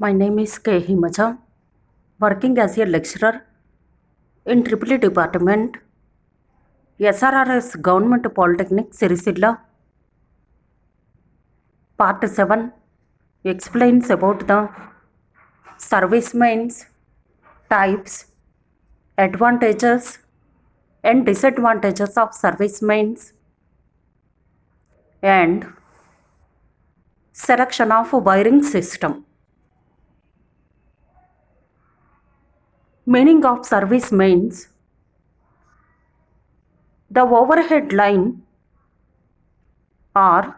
My name is K. Himacha, working as a lecturer in EEE Department, SRRS Government Polytechnic, Sirisilla. Part 7 explains about the servicemen's types, advantages and disadvantages of servicemen's and selection of wiring system. Meaning of service means the overhead line or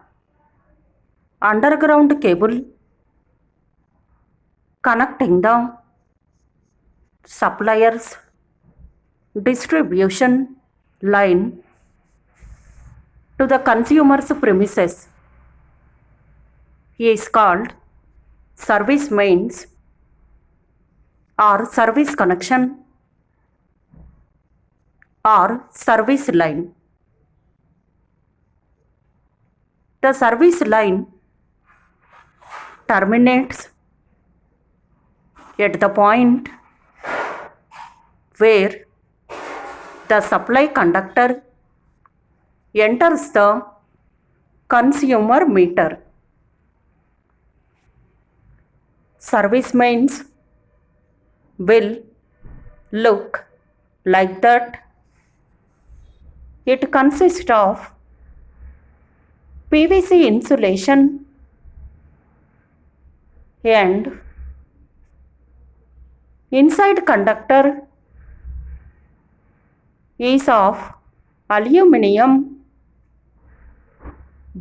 underground cable connecting the supplier's distribution line to the consumer's premises is called service mains or service connection or service line. The service line terminates at the point where the supply conductor enters the consumer meter. Service mains will look like that. It consists of PVC insulation and inside conductor is of aluminum.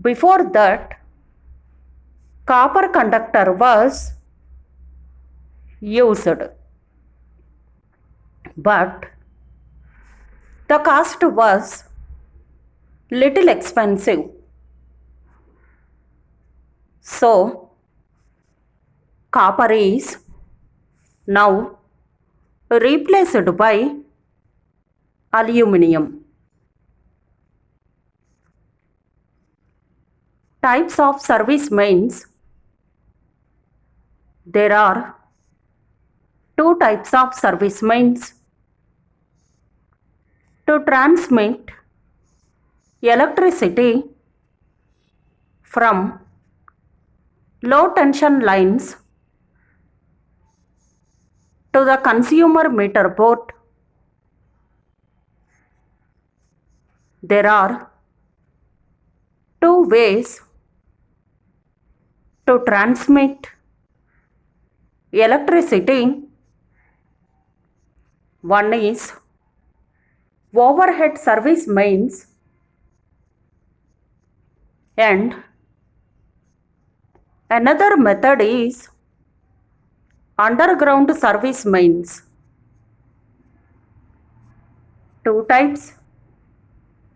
Before that, copper conductor was used, but the cost was little expensive. So, copper is now replaced by aluminum. Types of service mains. There are two types of service mains. To transmit electricity from low tension lines to the consumer meter board, there are two ways to transmit electricity. One is overhead service mains and another method is underground service mains. Two types.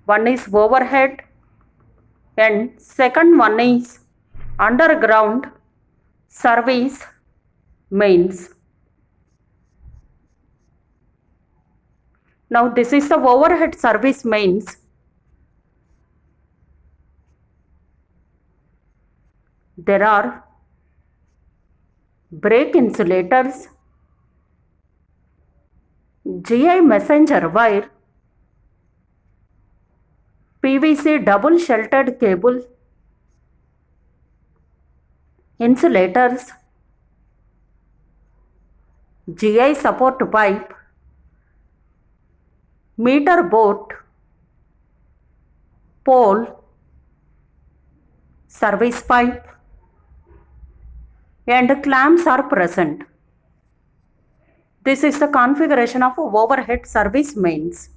One is overhead and second one is underground service mains. Now this is the overhead service mains. There are brake insulators, GI messenger wire, PVC double sheltered cable, insulators, GI support pipe, meter board, pole, service pipe, and clamps are present. This is the configuration of overhead service mains.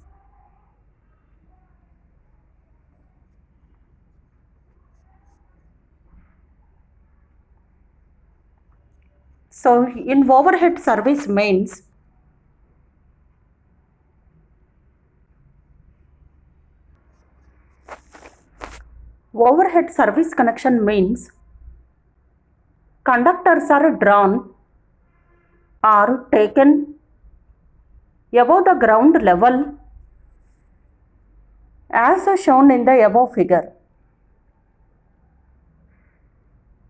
So in overhead service mains, overhead service connection means conductors are drawn or taken above the ground level as shown in the above figure.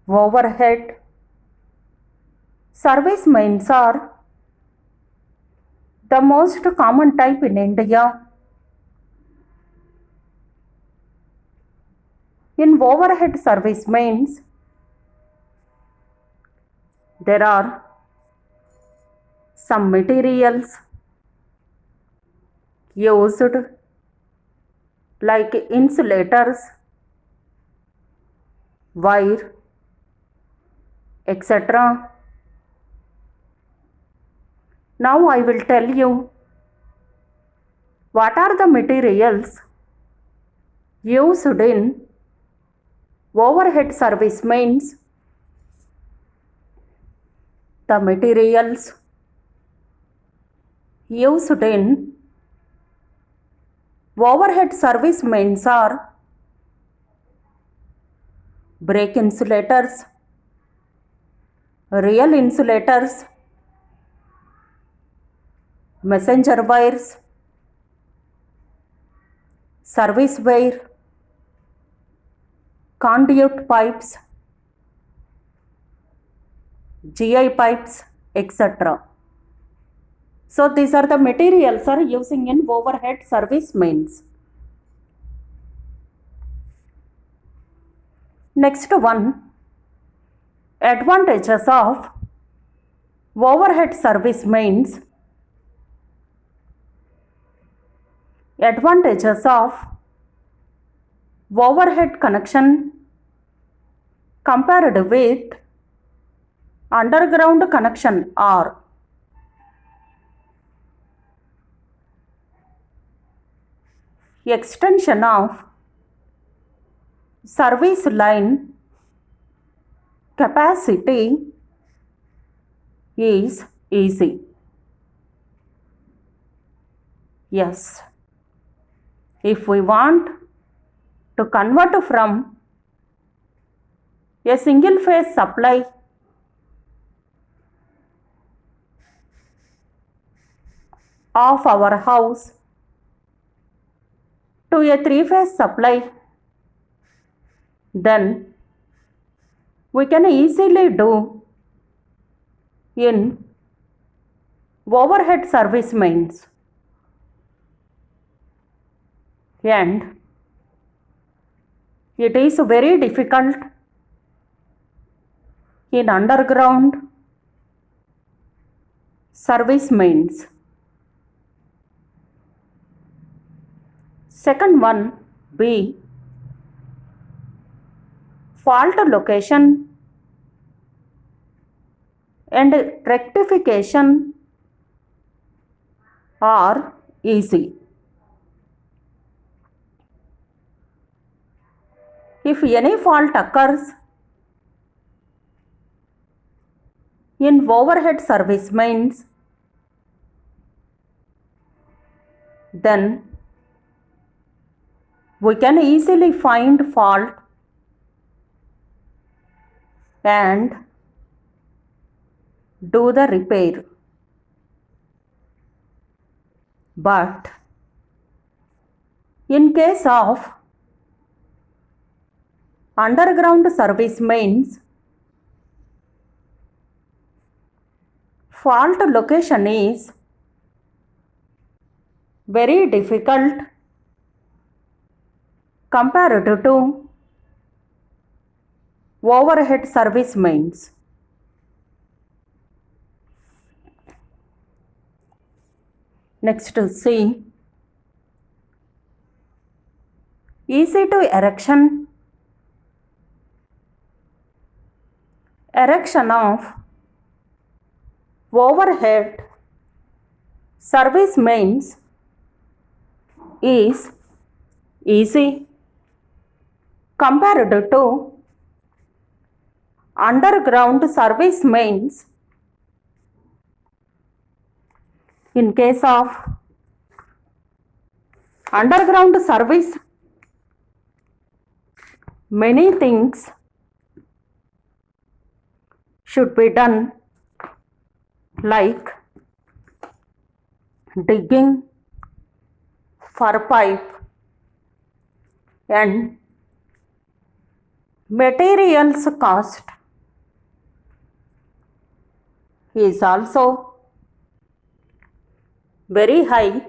Overhead Service mains are the most common type in India. In overhead service mains, there are some materials used like insulators, wire, etc. Now I will tell you what are the materials used in overhead service mains. The materials used in overhead service mains are brake insulators, real insulators, messenger wires, service wire, conduit pipes, GI pipes, etc. So these are the materials are using in overhead service mains. Next one, advantages of overhead service mains. Advantages of overhead connection compared with underground connection are extension of service line capacity is easy. Yes, if we want to convert from a single phase supply of our house to a three-phase supply, then we can easily do in overhead service mains. And it is very difficult in underground service mains. Second one, B, fault location and rectification are easy. If any fault occurs in overhead service mains, then we can easily find fault and do the repair. But in case of underground service mains, fault location is very difficult compared to overhead service mains. Next, C, easy to erection. Erection of overhead service mains is easy compared to underground service mains. In case of underground service, many things should be done, like digging for pipe and materials cost is also very high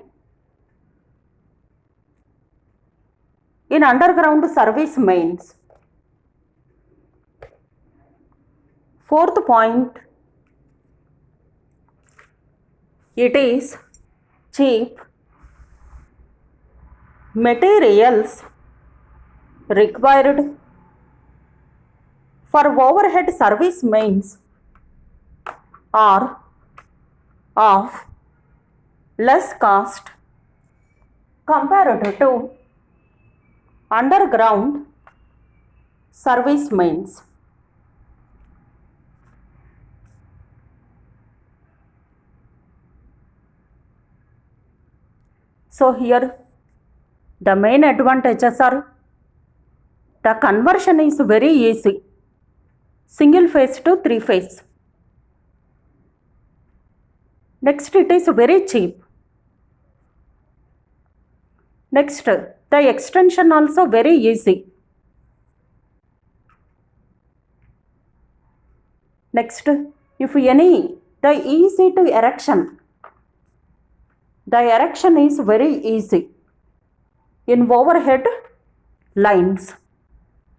in underground service mains. Fourth point, it is cheap. Materials required for overhead service mains are of less cost compared to underground service mains. So here the main advantages are the conversion is very easy, single phase to three phase. Next, it is very cheap. Next, the extension also very easy. Next, if any, the easy to erection. The erection is very easy in overhead lines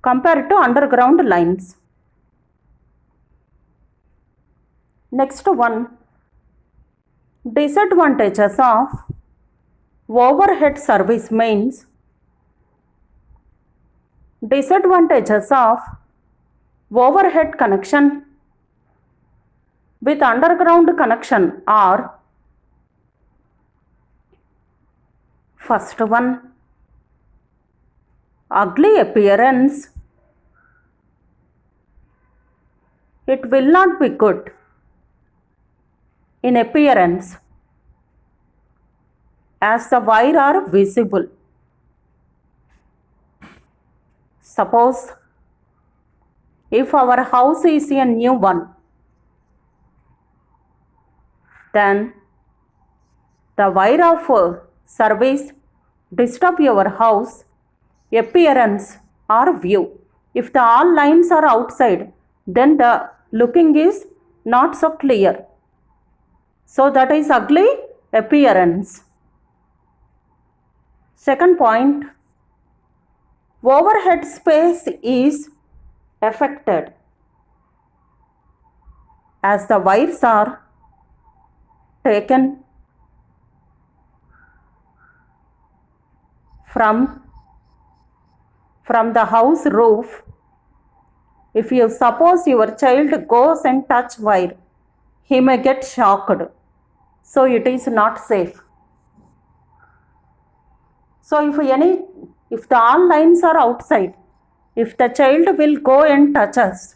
compared to underground lines. Next one, disadvantages of overhead service mains. Disadvantages of overhead connection with underground connection are: first one, ugly appearance. It will not be good in appearance as the wire are visible. Suppose if our house is a new one, then the wire of service disturb your house appearance or view. If the all lines are outside, then the looking is not so clear. So that is ugly appearance. Second point, overhead space is affected as the wires are taken from the house roof. If you suppose your child goes and touch wire, he may get shocked. So it is not safe. So if the all lines are outside, if the child will go and touch us,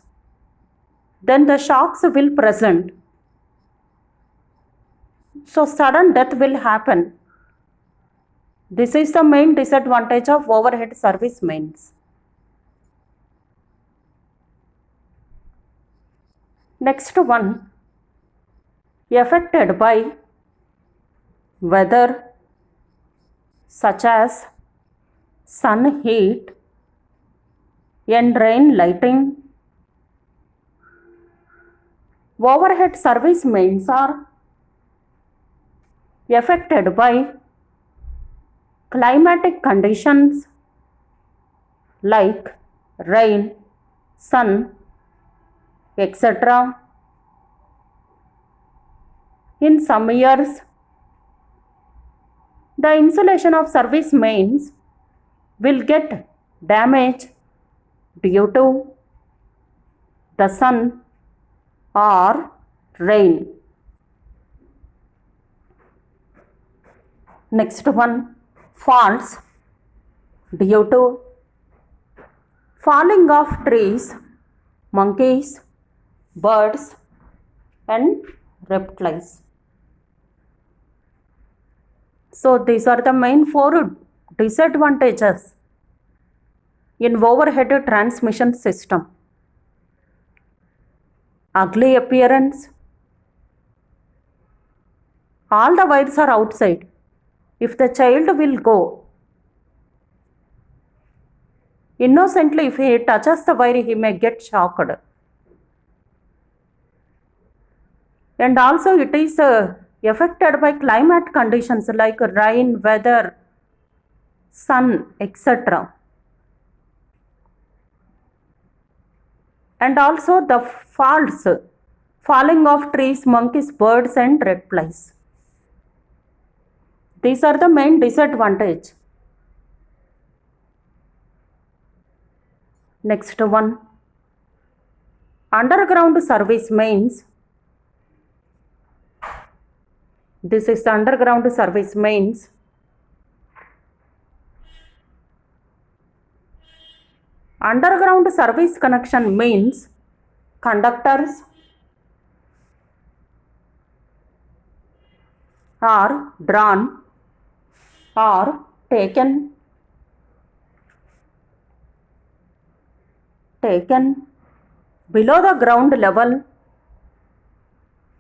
then the shocks will present. So sudden death will happen. This is the main disadvantage of overhead service mains. Next one, affected by weather such as sun heat and rain lighting. Overhead service mains are affected by climatic conditions like rain, sun, etc. In some years, the insulation of service mains will get damaged due to the sun or rain. Next one, faults due to falling of trees, monkeys, birds and reptiles. So these are the main four disadvantages in overhead transmission system. Ugly appearance. All the wires are outside. If the child will go, innocently if he touches the wire, he may get shocked. and also it is affected by climate conditions like rain, weather, sun, etc. And also the faults, falling of trees, monkeys, birds, and red flies. These are the main disadvantage. Next one, underground service mains. This is the underground service mains. Underground service connection means conductors are drawn or taken below the ground level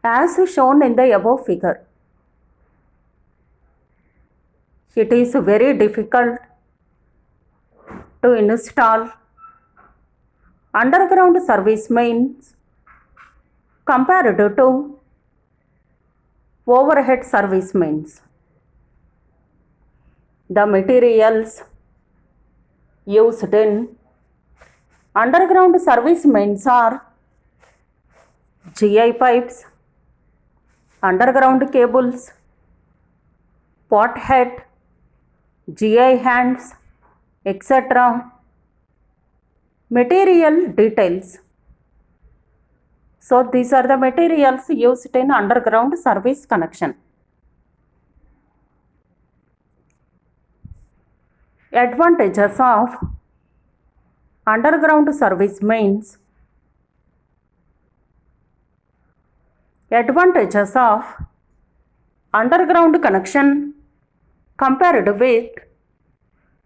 as shown in the above figure. It is very difficult to install underground service mains compared to overhead service mains. The materials used in underground service mains are GI pipes, underground cables, pothead, GI hands, etc. Material details. So these are the materials used in underground service connection. Advantages of underground service mains. Advantages of underground connection compared with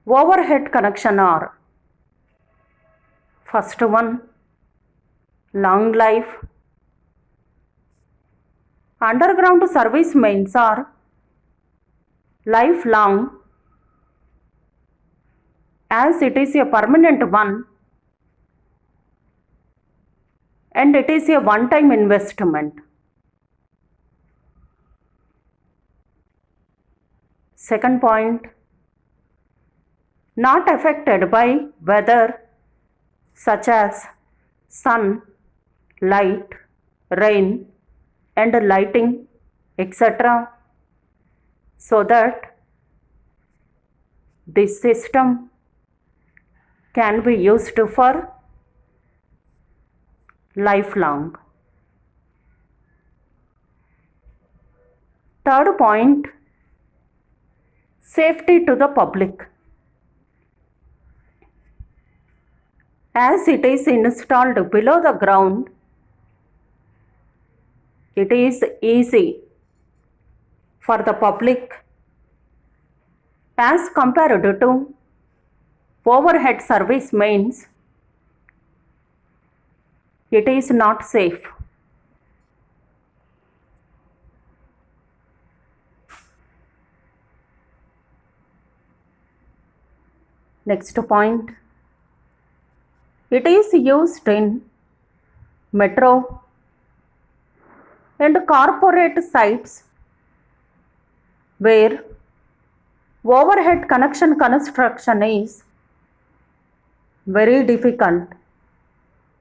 overhead connection are: first one, long life. Underground service mains are lifelong as it is a permanent one and it is a one-time investment. Second point, not affected by weather such as sun, light, rain and lighting, etc. So that this system can be used for lifelong. Third point, safety to the public. As it is installed below the ground, it is easy for the public as compared to overhead service mains. It is not safe. Next point, it is used in metro and corporate sites where overhead connection construction is very difficult.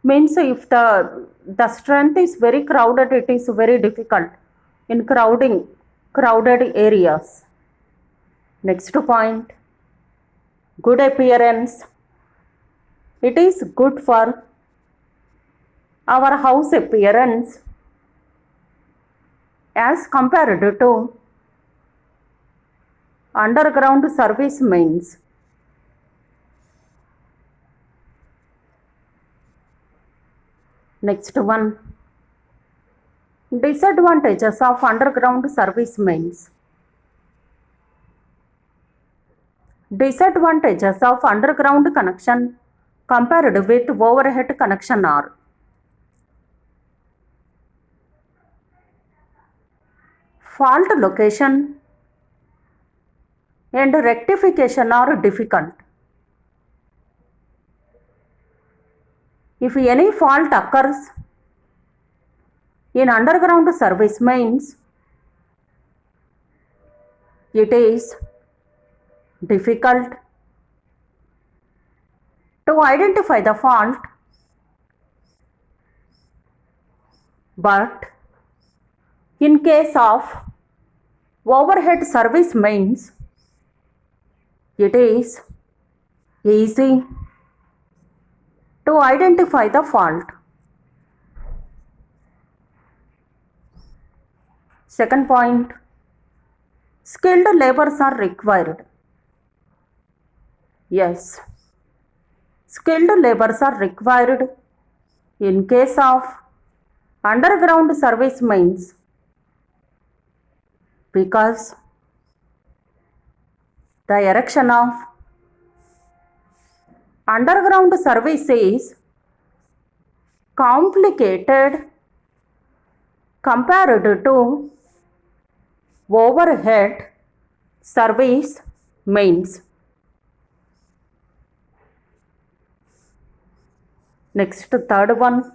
Means if the strength is very crowded, it is very difficult in crowded areas. Next point, good appearance. It is good for our house appearance as compared to underground service mains. Next one, disadvantages of underground service mains. Disadvantages of underground connection compared with overhead connection are: fault location and rectification are difficult. If any fault occurs, in underground service means it is difficult to identify the fault, but in case of overhead service means it is easy to identify the fault. Second point, skilled laborers are required. Yes, skilled laborers are required in case of underground service means because the erection of underground service is complicated compared to overhead service means. Next, third one,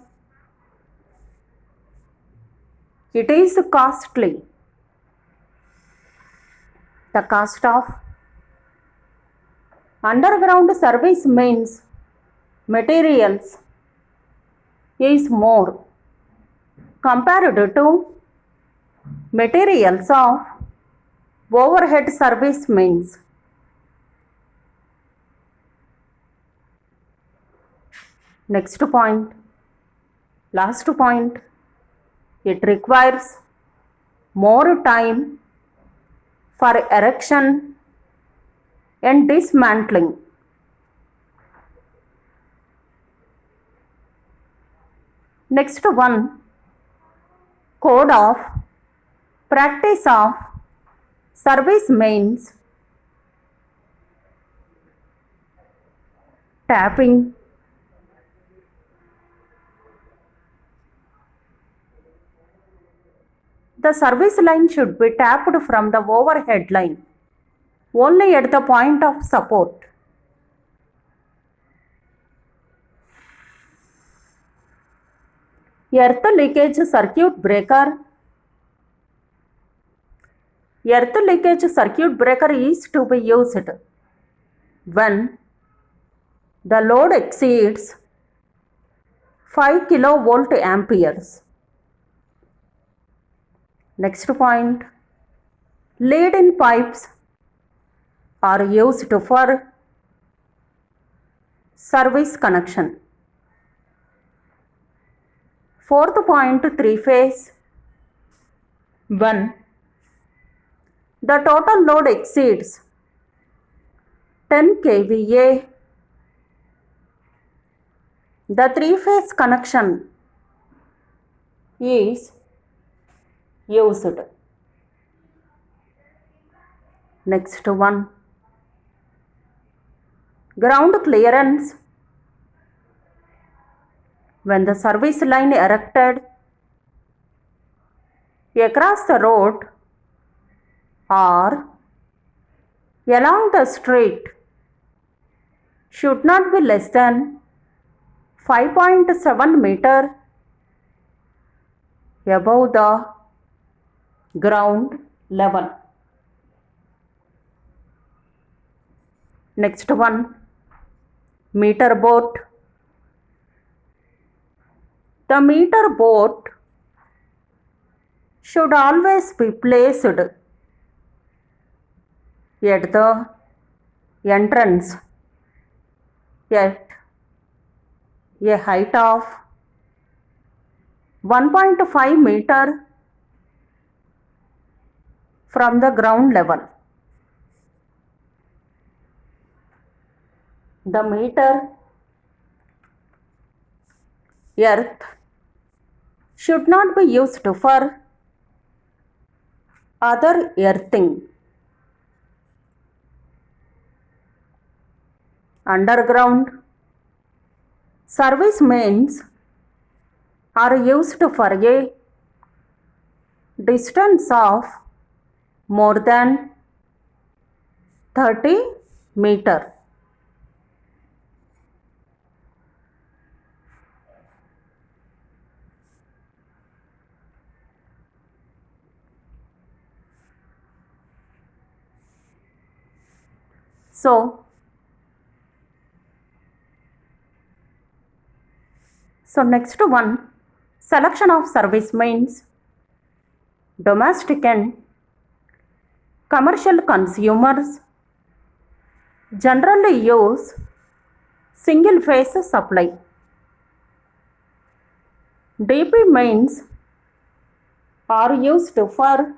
it is costly. The cost of underground service means materials is more compared to materials of overhead service means. Next point, last point, it requires more time for erection and dismantling. Next one, code of practice of service means tapping, the service line should be tapped from the overhead line only at the point of support. Earth leakage circuit breaker. Earth leakage circuit breaker is to be used when the load exceeds 5 kilovolt amperes. Next point, lead-in pipes are used for service connection. Fourth point, three-phase. When the total load exceeds 10 kVA, the three-phase connection is used. Next one, ground clearance. When the service line erected across the road or along the street should not be less than 5.7 meter above the ground level. Next one, meter boat. The meter boat should always be placed at the entrance at a height of 1.5 meter from the ground level. The meter earth should not be used for other earthing. Underground service mains are used for a distance of more than 30 meter. So next one, selection of service means domestic and commercial consumers generally use single phase supply. DP mains are used for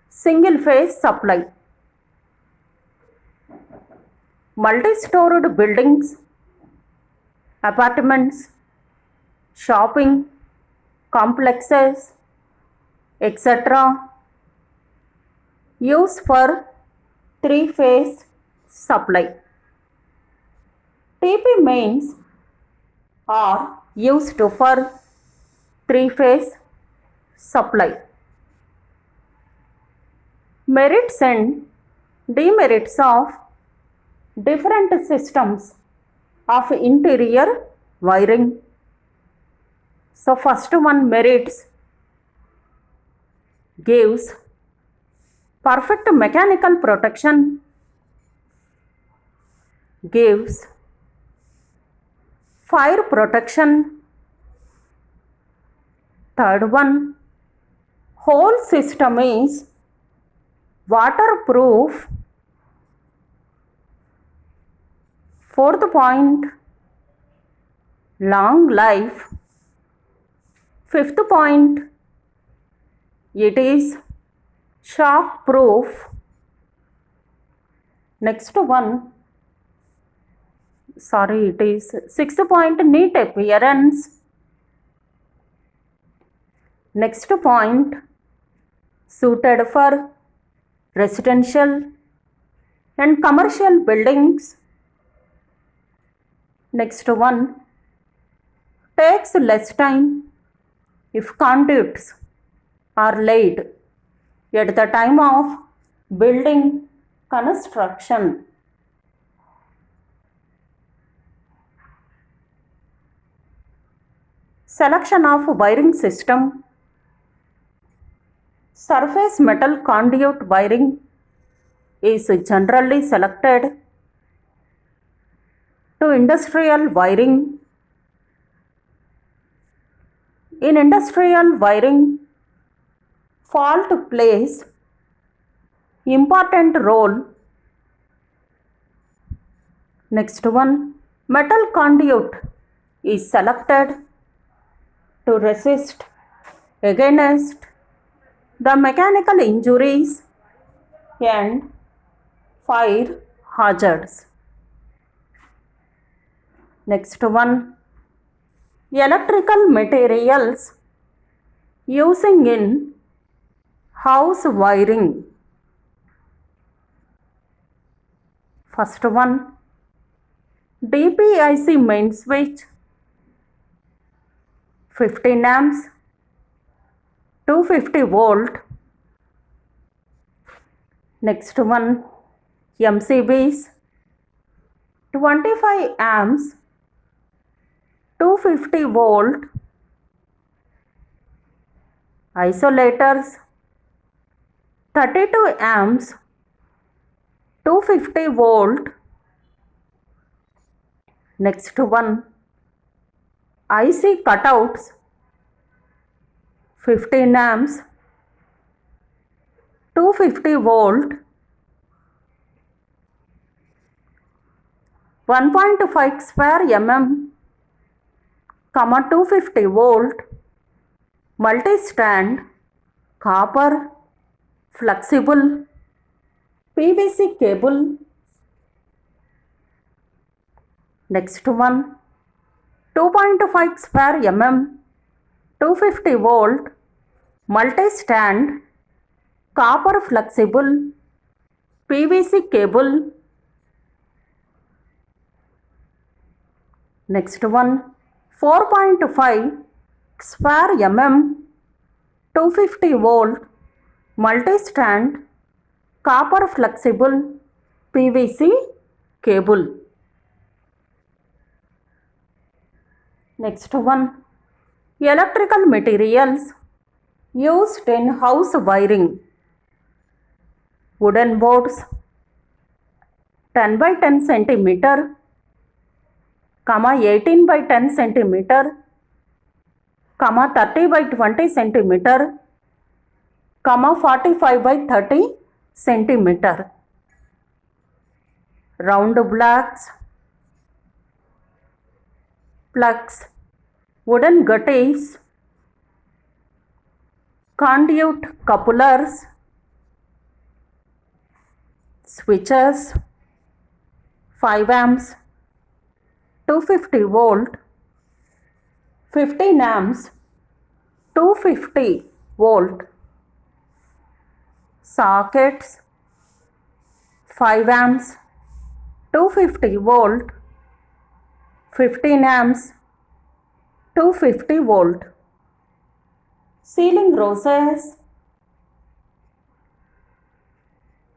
single phase supply. Multi-stored buildings, apartments, shopping complexes, etc. use for three-phase supply. TP mains are used for three-phase supply. Merits and demerits of different systems of interior wiring. So first one, merits gives perfect mechanical protection, gives fire protection. Third one, whole system is waterproof. Fourth point, long life. Fifth point, it is shock proof. Next one, it is sixth point, neat appearance. Next point, suited for residential and commercial buildings. Next one, takes less time if conduits are laid at the time of building construction. Selection of wiring system. Surface metal conduit wiring is generally selected to industrial wiring. In industrial wiring, fault plays important role. Next one, metal conduit is selected to resist against the mechanical injuries and fire hazards. Next one, electrical materials using in house wiring. First one, DPIC main switch, 15 amps, 250 volt. Next one, MCBs, 25 amps, 250 volt. Isolators, 32 amps, 250 volt. Next one, IC cutouts, 15 amps, 250 volt. 1.5 square mm, 250 volt, multi-stand, copper, flexible, PVC cable. Next one, 2.5 square mm, 250 volt, multi-stand, copper flexible, PVC cable. Next one, 4.5 square mm, 250 volt, multi-stand, copper flexible, PVC cable. Next one, electrical materials used in house wiring. Wooden boards, 10 by 10 centimeter, comma 18 by 10 centimeter, comma 30 by 20 centimeter, comma 45 by 30 centimeter. Round blocks, plugs, wooden gutties, conduit couplers, switches, 5 amps, 250 volt, 15 amps, 250 volt, sockets, 5 amps, 250 volt, 15 amps, 250 volt. Ceiling roses,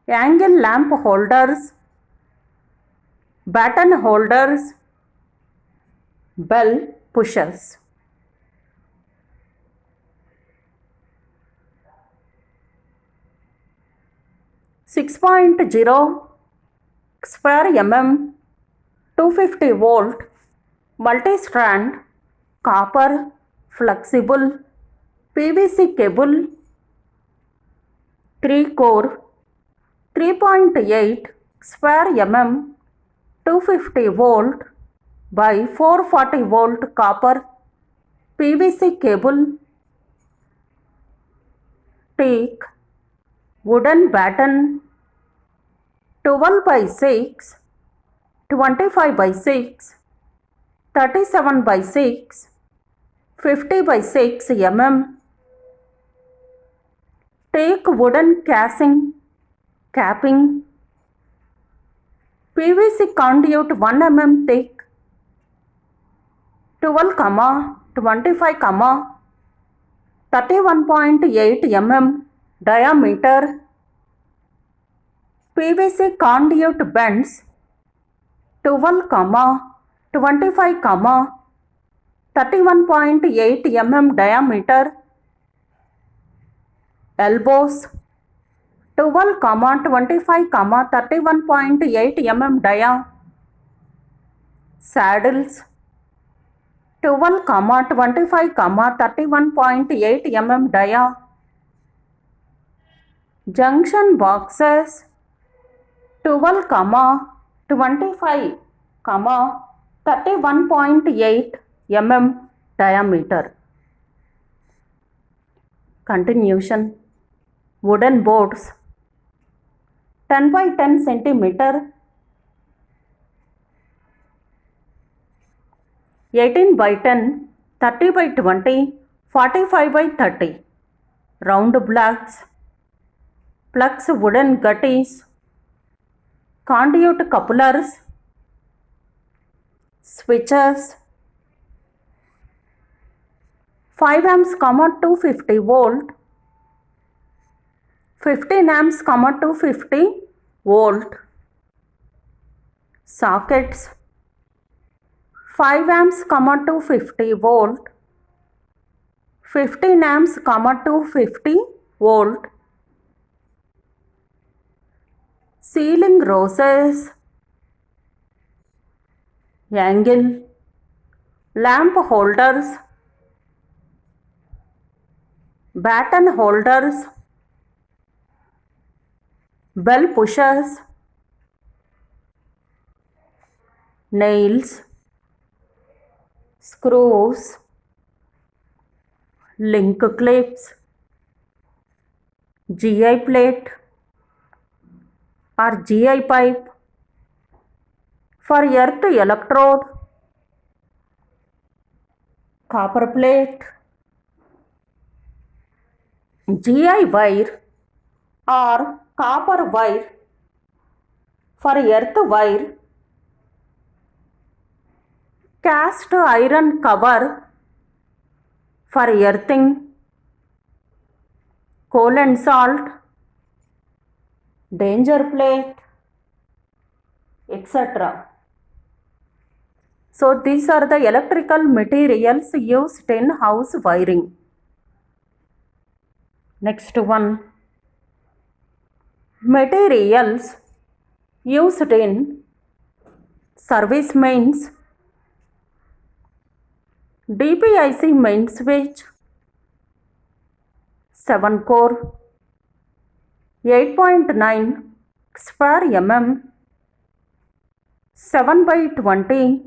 angle lamp holders, batten holders, bell pushers. 6.0 square mm, 250 volt, multi-strand, copper, flexible, PVC cable, 3-core, 3.8 square mm, 250 volt by 440 volt copper, PVC cable, teak, wooden batten, 12 by 6, 25 by 6, 37 by 6, 50 by 6 mm. Teak wooden casing, capping, PVC conduit 1 mm thick, 12, 25, 31.8 mm diameter. PVC conduit bends 12, 25, 31.8 mm diameter. Elbows 12, 25, 31.8 mm dia. Saddles 12, 25, 31.8 mm dia. Junction boxes 12, 25, 31.8 mm diameter. Continuation. Wooden boards 10 by 10 centimeter, 18 by 10, 30 by 20, 45 by 30. Round blocks, plugs, wooden gutties, conduit couplers, switches, 5 amps, 250 volt, 15 amps, 250 volt. Sockets 5 amps, 250 volt, 15 amps, 250 volt. Ceiling roses, angle, lamp holders, batten holders, bell pushers, nails, screws, link clips, GI plate or GI pipe for earth electrode, copper plate, GI wire or copper wire for earth wire, cast iron cover for earthing, coal and salt, danger plate, etc. So these are the electrical materials used in house wiring. Next one, materials used in service mains, DPIC main switch, 7 core, 8.9 square mm, 7 by 20,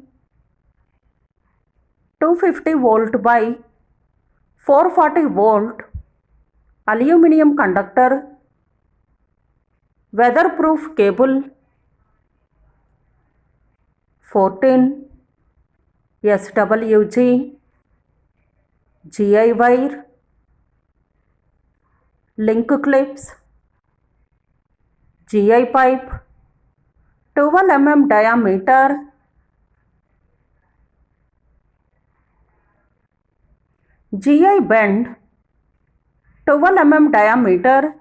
250 volt by 440 volt, aluminum conductor, weatherproof cable, 14 SWG, GI wire, link clips, GI pipe, 12 mm diameter, GI bend, 12 mm diameter,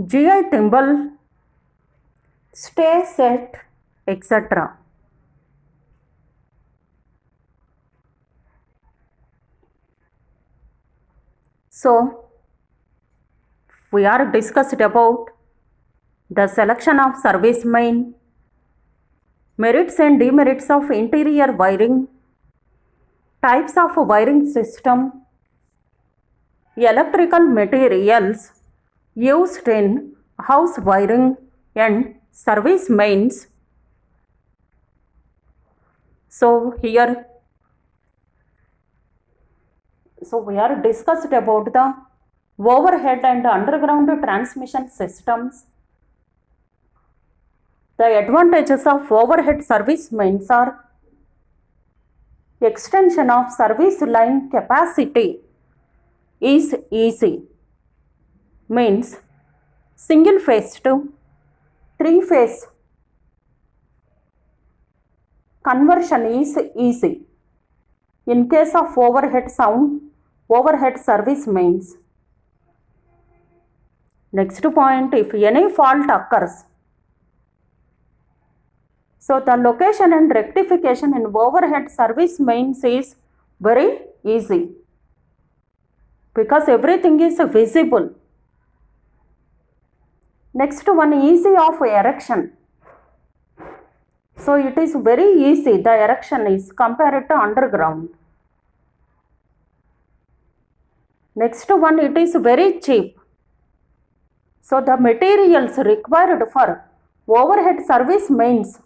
GI thimble, stay set, etc. So, we are discussed about the selection of service main, merits and demerits of interior wiring, types of wiring system, electrical materials used in house wiring and service mains. So here, we are discussed about the overhead and underground transmission systems. The advantages of overhead service mains are extension of service line capacity is easy, means single phase to three phase conversion is easy in case of overhead service mains. Next point, if any fault occurs, so the location and rectification in overhead service mains is very easy because everything is visible. Next one, easy of erection. So it is very easy, the erection is compared to underground. Next one, it is very cheap. So the materials required for overhead service mains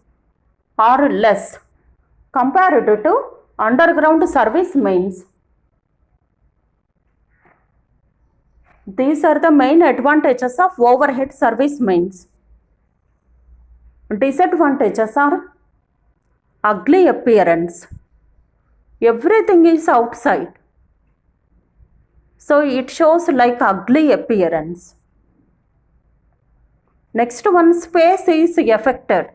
are less compared to underground service mains. These are the main advantages of overhead service mains. Disadvantages are ugly appearance. Everything is outside, so it shows like ugly appearance. Next one, space is affected.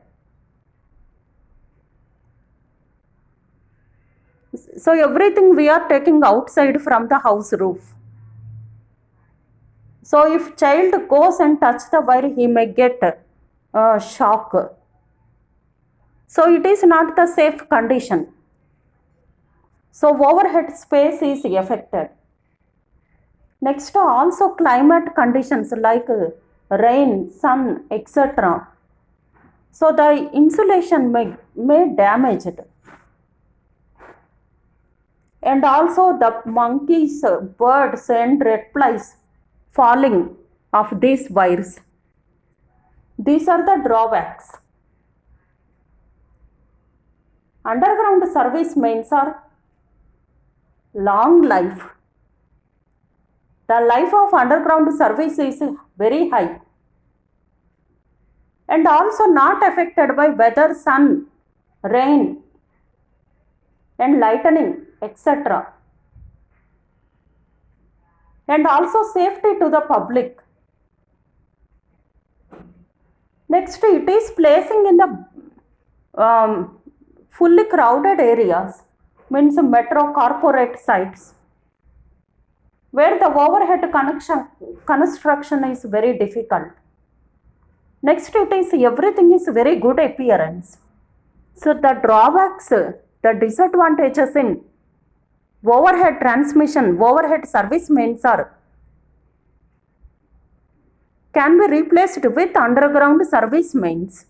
So everything we are taking outside from the house roof. So if child goes and touch the wire, he may get shock. So it is not the safe condition. So overhead space is affected. Next, also climate conditions like rain, sun, etc. So the insulation may damage it. And also the monkeys, birds and reptiles falling of these wires. These are the drawbacks. Underground service mains are long life. The life of underground service is very high and also not affected by weather, sun, rain and lightning, etc. And also safety to the public. Next, it is placing in the fully crowded areas, means metro corporate sites, where the overhead construction is very difficult. Next, it is everything is very good appearance. So the drawbacks, the disadvantages in overhead transmission, overhead service mains are can be replaced with underground service mains.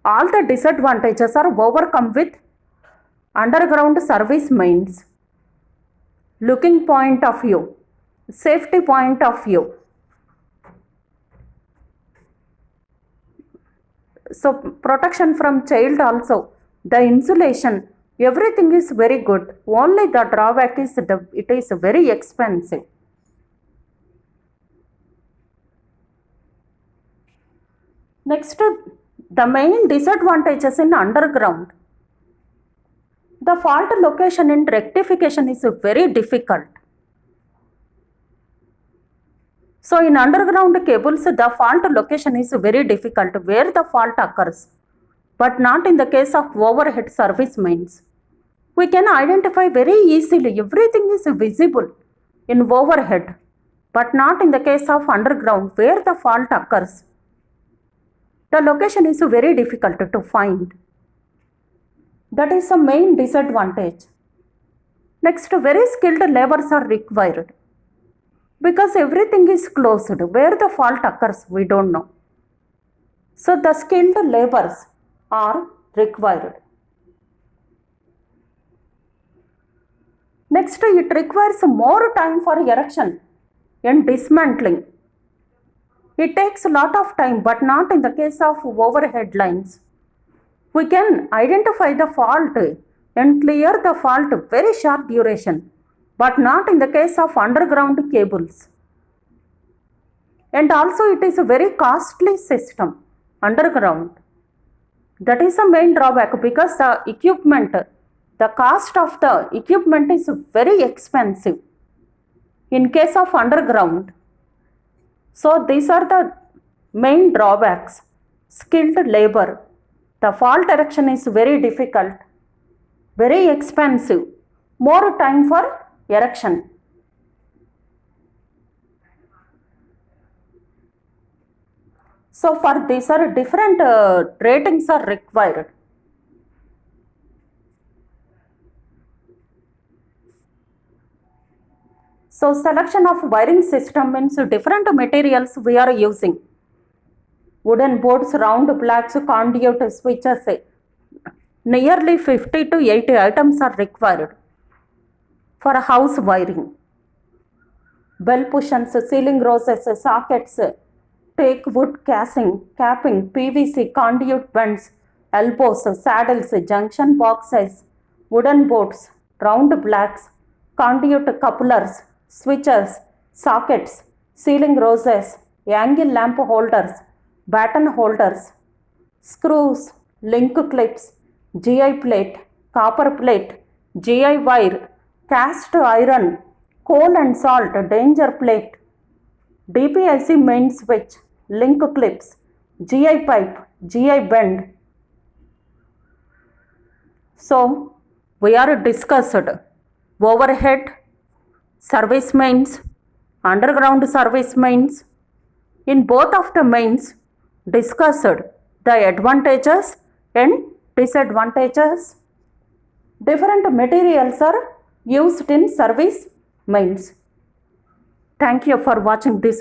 All the disadvantages are overcome with underground service mains. Looking point of view, safety point of view. So protection from child also, the insulation, everything is very good. Only the drawback is it is very expensive. Next, the main disadvantages in underground. The fault location and rectification is very difficult. So in underground cables, the fault location is very difficult where the fault occurs, but not in the case of overhead service mains. We can identify very easily, everything is visible in overhead, but not in the case of underground where the fault occurs. The location is very difficult to find. That is a main disadvantage. Next, very skilled laborers are required because everything is closed. Where the fault occurs, we don't know. So the skilled laborers are required. Next, it requires more time for erection and dismantling. It takes a lot of time, but not in the case of overhead lines. We can identify the fault and clear the fault very short duration, but not in the case of underground cables. And also it is a very costly system, underground. That is the main drawback because the equipment, the cost of the equipment is very expensive in case of underground. So these are the main drawbacks. Skilled labor. The fault erection is very difficult, very expensive, more time for erection. So for these are different ratings are required. So selection of wiring system means different materials we are using. Wooden boards, round plugs, conduit, switches. Nearly 50 to 80 items are required for house wiring. Bell cushions, ceiling roses, sockets, teak wood casing, capping, PVC, conduit bends, elbows, saddles, junction boxes, wooden boards, round plugs, conduit couplers, switches, sockets, ceiling roses, angle lamp holders, batten holders, screws, link clips, GI plate, copper plate, GI wire, cast iron, coal and salt, danger plate, DPIC main switch, link clips, GI pipe, GI bend. So, we are discussed overhead service mains, underground service mains. In both of the mains, discussed the advantages and disadvantages. Different materials are used in service mains. Thank you for watching this